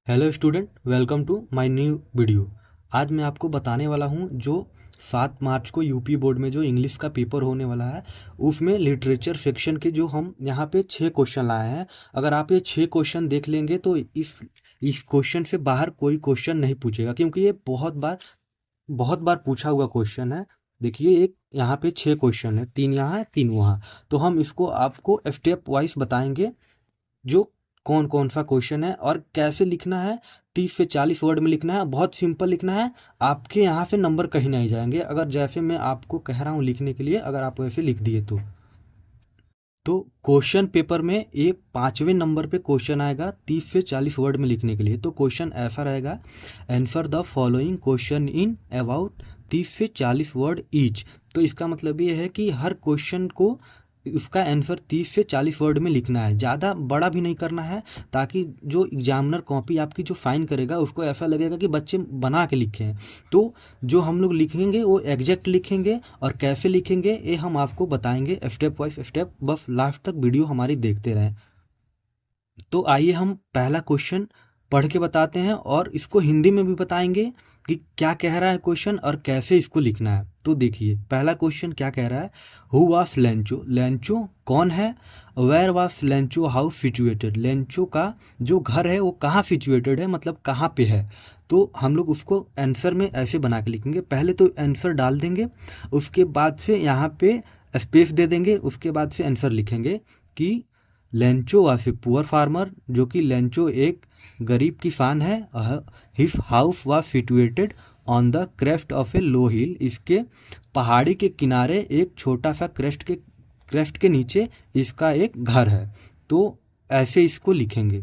Hello student, welcome to my new video. आज मैं आपको बताने वाला हूं जो 7 मार्च को यूपी बोर्ड में जो इंग्लिश का पेपर होने वाला है उसमें लिटरेचर सेक्शन के जो हम यहां पे 6 क्वेश्चन लाए हैं। अगर आप ये 6 क्वेश्चन देख लेंगे तो इस क्वेश्चन से बाहर कोई क्वेश्चन नहीं पूछेगा, क्योंकि ये बहुत बार पूछा हुआ क्वेश्चन है। देखिए, एक यहाँ पे 6 क्वेश्चन है, 3 यहाँ है 3 वहाँ। तो हम इसको आपको स्टेप वाइज बताएंगे जो कौन कौन सा क्वेश्चन है और कैसे लिखना है। 30 से 40 वर्ड में लिखना है, बहुत सिंपल लिखना है। आपके यहाँ से नंबर कहीं नहीं जाएंगे अगर जैसे मैं आपको कह रहा हूँ लिखने के लिए, अगर आप वैसे लिख दिए तो क्वेश्चन पेपर में ये 5वें नंबर पे क्वेश्चन आएगा 30 से 40 वर्ड में लिखने के लिए। तो क्वेश्चन ऐसा रहेगा, answer the following question in about 30 से 40 वर्ड ईच। तो इसका मतलब ये है कि हर क्वेश्चन को उसका आंसर 30 से 40 वर्ड में लिखना है, ज़्यादा बड़ा भी नहीं करना है, ताकि जो एग्जामिनर कॉपी आपकी जो फाइन करेगा उसको ऐसा लगेगा कि बच्चे बना के लिखे हैं। तो जो हम लोग लिखेंगे वो एग्जैक्ट लिखेंगे, और कैसे लिखेंगे ये हम आपको बताएंगे स्टेप बाय स्टेप। बस लास्ट तक वीडियो हमारी देखते रहें। तो आइए हम पहला क्वेश्चन पढ़ के बताते हैं और इसको हिंदी में भी बताएंगे कि क्या कह रहा है क्वेश्चन और कैसे इसको लिखना है। तो देखिए, पहला क्वेश्चन क्या कह रहा है, हु वाज लेंचो, लेंचो कौन है। Where was Lencho house situated, Lencho का जो घर है वो कहाँ सिचुएटेड है, मतलब कहाँ पे है। तो हम लोग उसको आंसर में ऐसे बना के लिखेंगे, पहले तो आंसर डाल देंगे, उसके बाद से यहाँ पे स्पेस दे देंगे, उसके बाद से आंसर लिखेंगे कि Lencho was a poor farmer, जो कि लेंचो एक गरीब किसान है। His house was situated on the crest of a low hill, इसके पहाड़ी के किनारे एक छोटा सा क्रेस्ट के नीचे इसका एक घर है। तो ऐसे इसको लिखेंगे।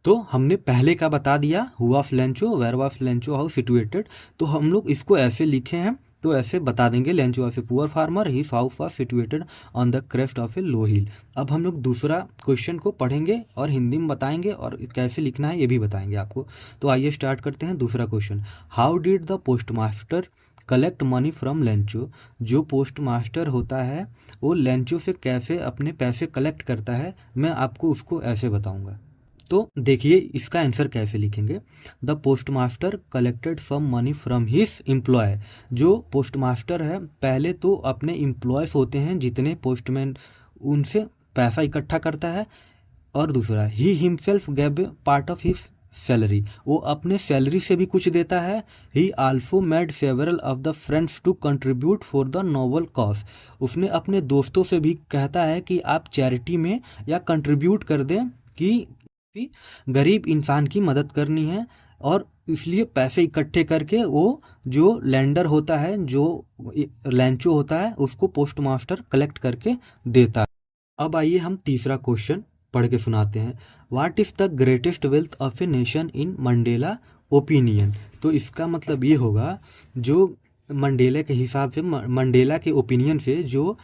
तो हमने पहले का बता दिया, हुआ फ्लेंचो, वेयर वाज फ्लेंचो हाउस सिचुएटेड। तो हम लोग इसको ऐसे लिखे हैं, तो ऐसे बता देंगे, Lencho was a poor farmer, his house was situated on the crest of a low hill. अब हम लोग दूसरा क्वेश्चन को पढ़ेंगे और हिंदी में बताएंगे, और कैसे लिखना है ये भी बताएंगे आपको। तो आइए स्टार्ट करते हैं दूसरा question. How did the post master collect money from Lencho, जो पोस्ट मास्टर होता है वो लेंचो से कैसे अपने पैसे कलेक्ट करता है, मैं आपको उसको ऐसे बताऊंगा। तो देखिए इसका आंसर कैसे लिखेंगे। The post master collected some money from his employ, जो पोस्ट मास्टर है पहले तो अपने एम्प्लॉयज होते हैं जितने पोस्टमैन, उनसे पैसा इकट्ठा करता है। और दूसरा, he himself gave part of his salary, वो अपने सैलरी से भी कुछ देता है। He also made several of the friends to contribute for the noble cause, उसने अपने दोस्तों से भी कहता है कि आप चैरिटी में या कंट्रीब्यूट कर दें कि गरीब इंसान की मदद करनी है। और इसलिए पैसे इकट्ठे करके वो जो लैंडर होता है, जो लैंचो होता है, उसको पोस्ट मास्टर कलेक्ट करके देता है। अब आइए हम तीसरा क्वेश्चन पढ़ के सुनाते हैं। What is the greatest wealth of a nation in Mandela opinion. तो इसका मतलब ये होगा, जो मंडेला के हिसाब से, मंडेला के ओपिनियन से जो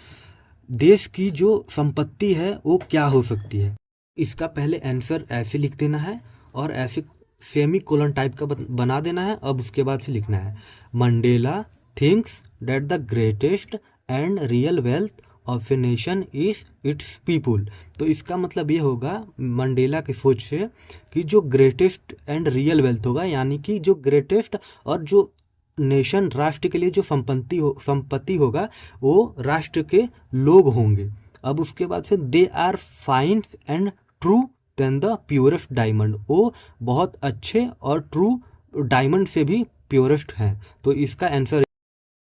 देश की जो संपत्ति है वो क्या हो सकती है। इसका पहले आंसर ऐसे लिख देना है और ऐसे सेमी कोलन टाइप का बना देना है। अब उसके बाद से लिखना है, Mandela thinks that the greatest and real wealth of a nation is its people. तो इसका मतलब ये होगा, मंडेला की सोच से, कि जो ग्रेटेस्ट एंड रियल वेल्थ होगा, यानी कि जो ग्रेटेस्ट और जो नेशन, राष्ट्र के लिए जो संपत्ति होगा वो राष्ट्र के लोग होंगे। अब उसके बाद से, they are fine and true then the purest diamond, वो बहुत अच्छे और ट्रू डायमंड से भी प्योरेस्ट हैं। तो इसका आंसर,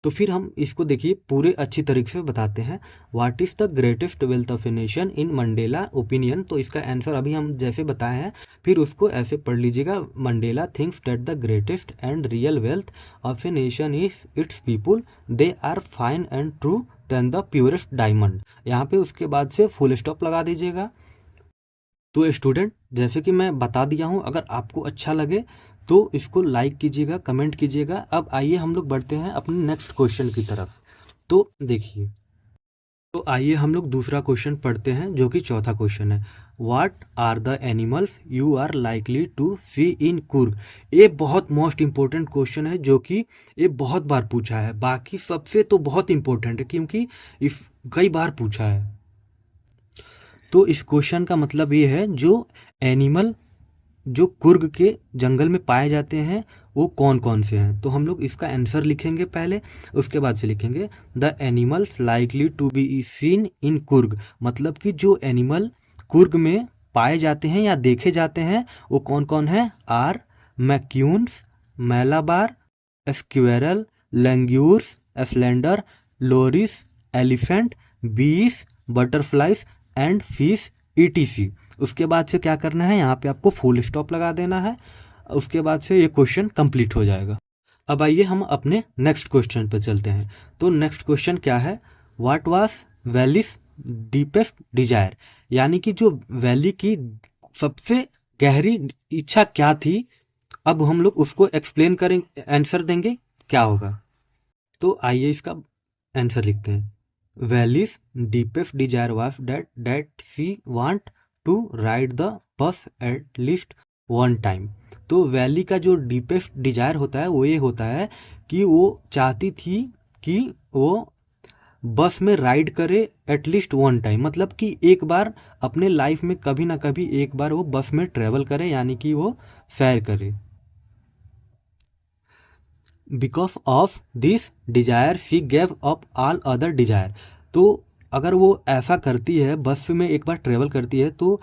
तो फिर हम इसको देखिए पूरे अच्छी तरीके से बताते हैं। What is the greatest wealth of a nation in Mandela opinion. तो इसका आंसर अभी हम जैसे बताए हैं, फिर उसको ऐसे पढ़ लीजिएगा, Mandela thinks that the greatest and real wealth of a nation is its people, they are fine and true then the purest diamond. यहाँ पे उसके बाद से फुल स्टॉप लगा दीजिएगा। तो स्टूडेंट, जैसे कि मैं बता दिया हूँ, अगर आपको अच्छा लगे तो इसको लाइक कीजिएगा, कमेंट कीजिएगा। अब आइए हम लोग बढ़ते हैं अपने नेक्स्ट क्वेश्चन की तरफ। तो देखिए, तो आइए हम लोग दूसरा क्वेश्चन पढ़ते हैं, जो कि चौथा क्वेश्चन है। What are the animals you are likely to see in Coorg. ये बहुत मोस्ट इंपॉर्टेंट क्वेश्चन है, जो कि ये बहुत बार पूछा है, बाकी सबसे तो बहुत इंपॉर्टेंट है क्योंकि इस कई बार पूछा है। तो इस क्वेश्चन का मतलब ये है, जो एनिमल जो कुर्ग के जंगल में पाए जाते हैं वो कौन कौन से हैं। तो हम लोग इसका आंसर लिखेंगे पहले, उसके बाद से लिखेंगे the animals likely to be seen in Coorg, मतलब कि जो एनिमल कुर्ग में पाए जाते हैं या देखे जाते हैं वो कौन कौन है। Are macaques, Malabar, squirrel, langurs, slender, loris, elephant, bees, butterflies and fish etc. उसके बाद से क्या करना है, यहाँ पे आपको फुल स्टॉप लगा देना है। उसके बाद से ये क्वेश्चन कंप्लीट हो जाएगा। अब आइए हम अपने नेक्स्ट क्वेश्चन पर चलते हैं। तो नेक्स्ट क्वेश्चन क्या है, what was Valli's deepest desire, यानी कि जो वैली की सबसे गहरी इच्छा क्या थी। अब हम लोग उसको एक्सप्लेन करेंगे, आंसर देंगे क्या होगा। तो आइए इसका आंसर लिखते हैं। Valli's deepest desire was that she want to ride the bus at least one time. तो वैली का जो डीपेस्ट डिजायर होता है वो ये होता है कि वो चाहती थी कि वो बस में राइड करे एटलीस्ट वन टाइम, मतलब कि एक बार अपने लाइफ में कभी ना कभी एक बार वो बस में ट्रेवल करे, यानी कि वो सैर करे। Because of this desire she gave up all other desire. तो अगर वो ऐसा करती है, बस में एक बार ट्रेवल करती है, तो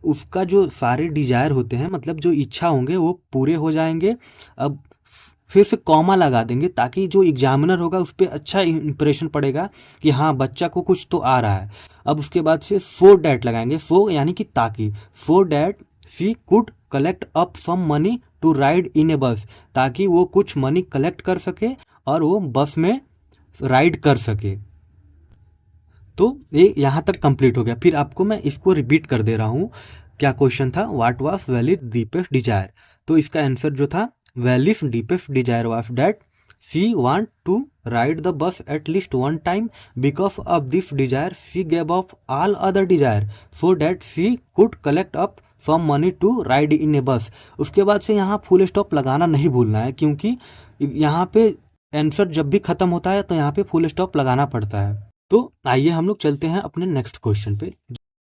उसका जो सारे डिजायर होते हैं, मतलब जो इच्छा होंगे वो पूरे हो जाएंगे। अब फिर से कॉमा लगा देंगे ताकि जो एग्जामिनर होगा उस पर अच्छा इंप्रेशन पड़ेगा कि हाँ बच्चा को कुछ तो आ रहा है। अब उसके बाद से सो डैट लगाएंगे, सो यानी कि ताकि, so that she could collect up some money to ride in a bus, ताकि वो कुछ मनी कलेक्ट कर सके और वो बस में राइड कर सके। तो ये यहाँ तक कंप्लीट हो गया। फिर आपको मैं इसको रिपीट कर दे रहा हूँ। क्या क्वेश्चन था, what was Valli's deepest desire. तो इसका आंसर जो था, Valli's deepest desire was that she want to ride the bus at least one time. Because of this desire she gave up all other desire so that she could collect up some money to ride in a bus. उसके बाद से यहाँ full stop लगाना नहीं भूलना है, क्योंकि यहाँ पे आंसर जब भी खत्म होता है तो यहाँ पे फुल स्टॉप लगाना पड़ता है। तो आइए हम लोग चलते हैं अपने नेक्स्ट क्वेश्चन पे।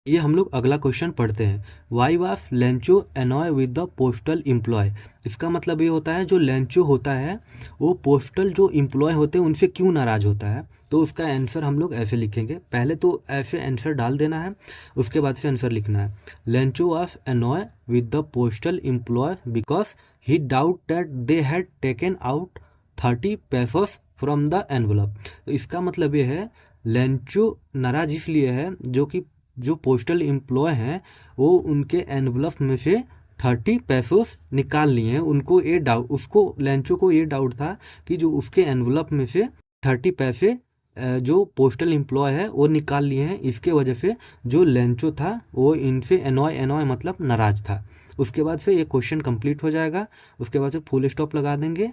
ये हम लोग अगला क्वेश्चन पढ़ते हैं। Why was Lencho annoy with the postal employ. इसका मतलब ये होता है जो लेंचो होता है वो पोस्टल जो एम्प्लॉय होते हैं उनसे क्यों नाराज होता है। तो उसका आंसर हम लोग ऐसे लिखेंगे, पहले तो ऐसे आंसर डाल देना है, उसके बाद से आंसर लिखना है। Lencho was annoy with the postal employ because he doubt that they had taken out 30 pesos from the envelope. तो इसका मतलब ये है लेंचो नाराज इसलिए है जो कि जो पोस्टल एम्प्लॉय हैं वो उनके एनवलप में से 30 pesos निकाल लिए हैं। उनको ये डाउट, उसको लेंचो को ये डाउट था कि जो उसके एनवलप में से 30 पैसे जो पोस्टल एम्प्लॉय है वो निकाल लिए हैं। इसके वजह से जो लेंचो था वो इनसे एनॉय मतलब नाराज था। उसके बाद से ये क्वेश्चन कंप्लीट हो जाएगा। उसके बाद से फुल स्टॉप लगा देंगे।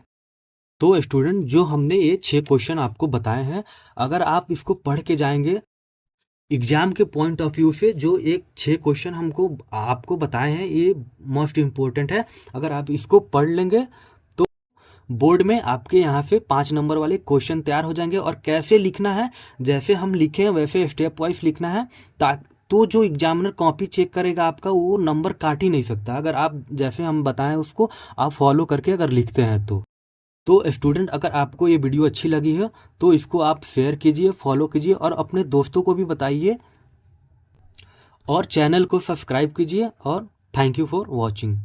तो स्टूडेंट, जो हमने ये 6 क्वेश्चन आपको बताए हैं, अगर आप इसको पढ़ के जाएंगे एग्जाम के पॉइंट ऑफ व्यू से, जो एक 6 क्वेश्चन हमको आपको बताए हैं ये मोस्ट इम्पोर्टेंट है। अगर आप इसको पढ़ लेंगे तो बोर्ड में आपके यहाँ से 5 नंबर वाले क्वेश्चन तैयार हो जाएंगे। और कैसे लिखना है, जैसे हम लिखे हैं वैसे स्टेप वाइज लिखना है, तो जो एग्जामिनर कॉपी चेक करेगा आपका वो नंबर काट ही नहीं सकता, अगर आप जैसे हम बताएं उसको आप फॉलो करके अगर लिखते हैं तो स्टूडेंट, अगर आपको ये वीडियो अच्छी लगी है तो इसको आप शेयर कीजिए, फॉलो कीजिए और अपने दोस्तों को भी बताइए और चैनल को सब्सक्राइब कीजिए। और थैंक यू फॉर वॉचिंग।